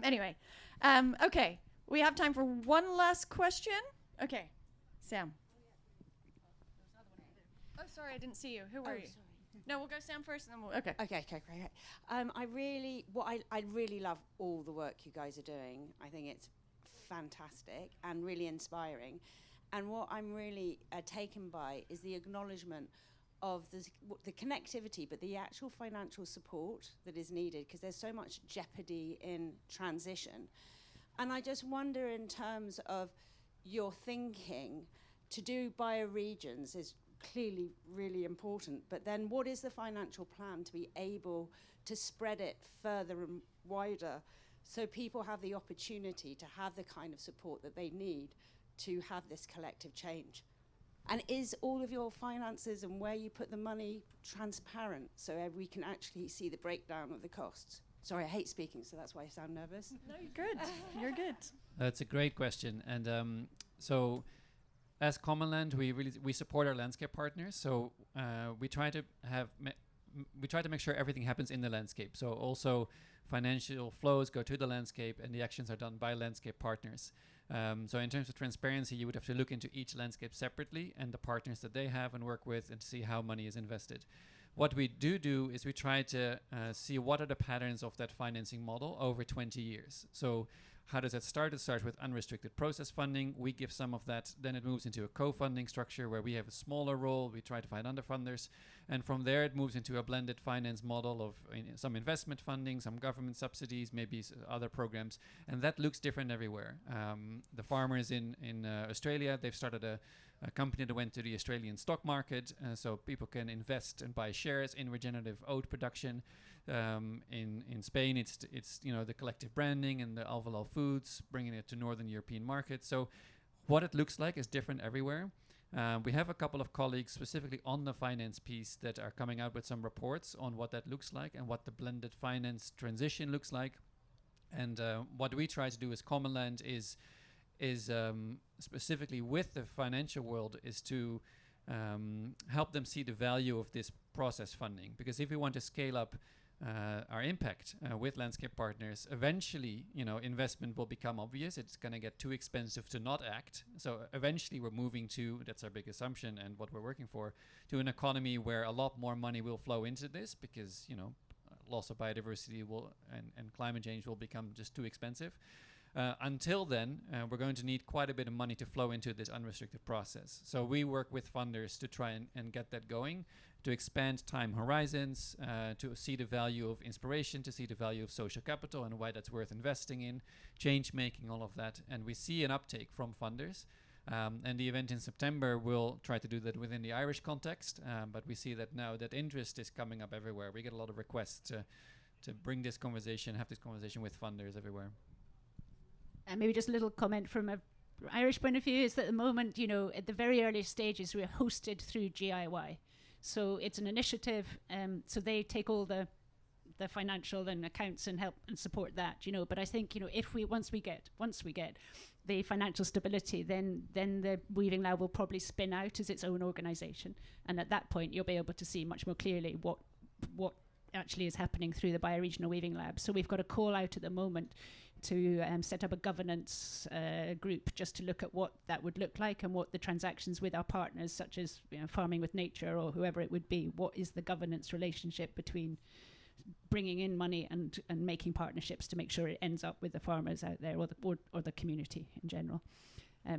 Anyway, okay, we have time for one last question. Okay, Sam. Oh, sorry, I didn't see you. Who were you?
Sorry.
No, we'll go Sam first, and then we'll. Okay.
Okay, great. I really love all the work you guys are doing. I think it's fantastic and really inspiring. And what I'm really taken by is the acknowledgement of the connectivity, but the actual financial support that is needed, because there's so much jeopardy in transition. And I just wonder, in terms of your thinking, to do bioregions is clearly really important, but then what is the financial plan to be able to spread it further and wider so people have the opportunity to have the kind of support that they need to have this collective change? And is all of your finances and where you put the money transparent so we can actually see the breakdown of the costs? Sorry, I hate speaking, so that's why I sound nervous.
No, you're good. You're good.
That's a great question. And so as Commonland, we support our landscape partners. So we try to make sure everything happens in the landscape. So also financial flows go to the landscape, and the actions are done by landscape partners. So in terms of transparency, you would have to look into each landscape separately and the partners that they have and work with, and see how money is invested. What we do is we try to see what are the patterns of that financing model over 20 years. So how does that start? It starts with unrestricted process funding. We give some of that. Then it moves into a co-funding structure where we have a smaller role. We try to find underfunders. And from there, it moves into a blended finance model of some investment funding, some government subsidies, maybe other programs. And that looks different everywhere. The farmers in Australia, they've started a company that went to the Australian stock market, so people can invest and buy shares in regenerative oat production. In Spain, it's the collective branding and the Alvalal Foods, bringing it to Northern European markets. So what it looks like is different everywhere. We have a couple of colleagues specifically on the finance piece that are coming out with some reports on what that looks like and what the blended finance transition looks like. And what we try to do as Commonland is specifically with the financial world is to help them see the value of this process funding. Because if we want to scale up our impact with landscape partners, eventually, investment will become obvious. It's going to get too expensive to not act. So eventually we're moving to, that's our big assumption and what we're working for, to an economy where a lot more money will flow into this because, loss of biodiversity will and climate change will become just too expensive. Until then, we're going to need quite a bit of money to flow into this unrestricted process. So we work with funders to try and get that going, to expand time horizons, to see the value of inspiration, to see the value of social capital and why that's worth investing in, change making, all of that. And we see an uptake from funders. And the event in September will try to do that within the Irish context. But we see that now that interest is coming up everywhere. We get a lot of requests to bring this conversation, have this conversation with funders everywhere.
And maybe just a little comment from an Irish point of view is that at the moment, at the very early stages, we're hosted through GIY. So it's an initiative. So they take all the financial and accounts and help and support that, But I think, if once we get the financial stability, then the Weaving Lab will probably spin out as its own organisation. And at that point, you'll be able to see much more clearly what actually is happening through the Bioregional Weaving Lab. So we've got a call out at the moment to set up a governance group just to look at what that would look like and what the transactions with our partners, such as Farming with Nature or whoever it would be, what is the governance relationship between bringing in money and making partnerships to make sure it ends up with the farmers out there or the community in general.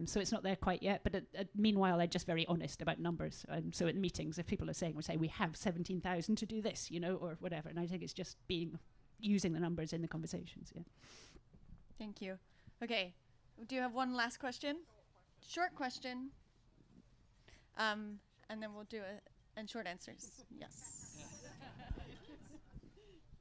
So it's not there quite yet, but meanwhile, I'm just very honest about numbers. So at meetings, if people are saying, we have 17,000 to do this, or whatever, and I think it's just using the numbers in the conversations, yeah.
Thank you. Okay, do you have one last question? Short question. And then we'll do and short answers. Yes.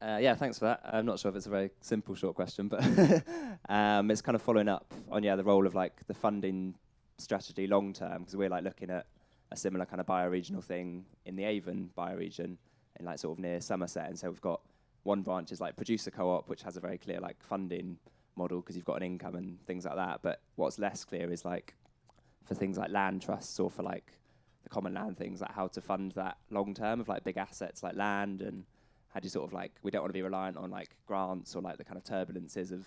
Yeah, thanks for that. I'm not sure if it's a very simple short question, but it's kind of following up on the role of the funding strategy long term, because we're looking at a similar kind of bioregional thing in the Avon bioregion in sort of near Somerset, and so we've got one branch is producer co-op, which has a very clear funding model because you've got an income and things like that. But what's less clear is for things like land trusts or for like the Commonland things, like how to fund that long term of like big assets like land, and how do you sort of like, we don't want to be reliant on like grants or like the kind of turbulences of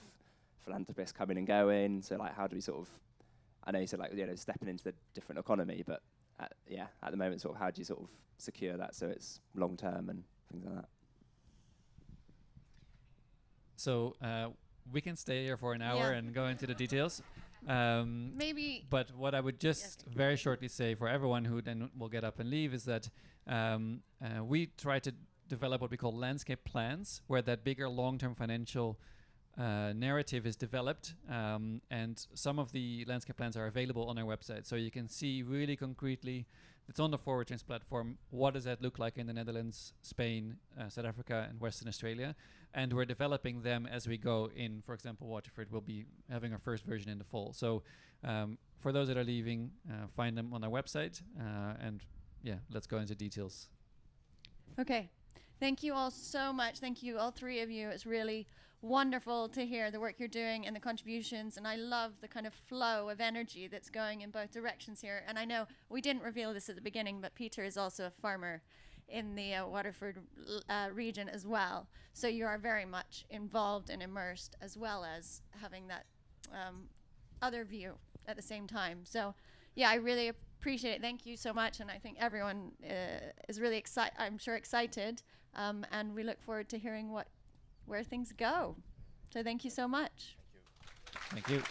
philanthropists coming and going. So like, how do we sort of, I know you said like, you know, stepping into the different economy, but at the moment, sort of how do you sort of secure that so it's long term and things like that?
So we can stay here for an hour and go into the details.
Maybe.
But what I would just very shortly say for everyone who then will get up and leave is that we try to develop what we call landscape plans, where that bigger long-term financial narrative is developed, and some of the landscape plans are available on our website, so you can see really concretely. It's on the Forward Trends platform. What does that look like in the Netherlands, Spain, South Africa, and Western Australia? And we're developing them as we go. In, for example, Waterford, we'll be having our first version in the fall. So for those that are leaving, find them on our website, and let's go into details.
Okay. Thank you all so much. Thank you, all three of you. It's really wonderful to hear the work you're doing and the contributions, and I love the kind of flow of energy that's going in both directions here. And I know we didn't reveal this at the beginning, but Pieter is also a farmer in the Waterford region as well. So you are very much involved and immersed, as well as having that other view at the same time. So I really appreciate it. Thank you so much. And I think everyone is really excited. And we look forward to hearing where things go. So thank you so much.
Thank you.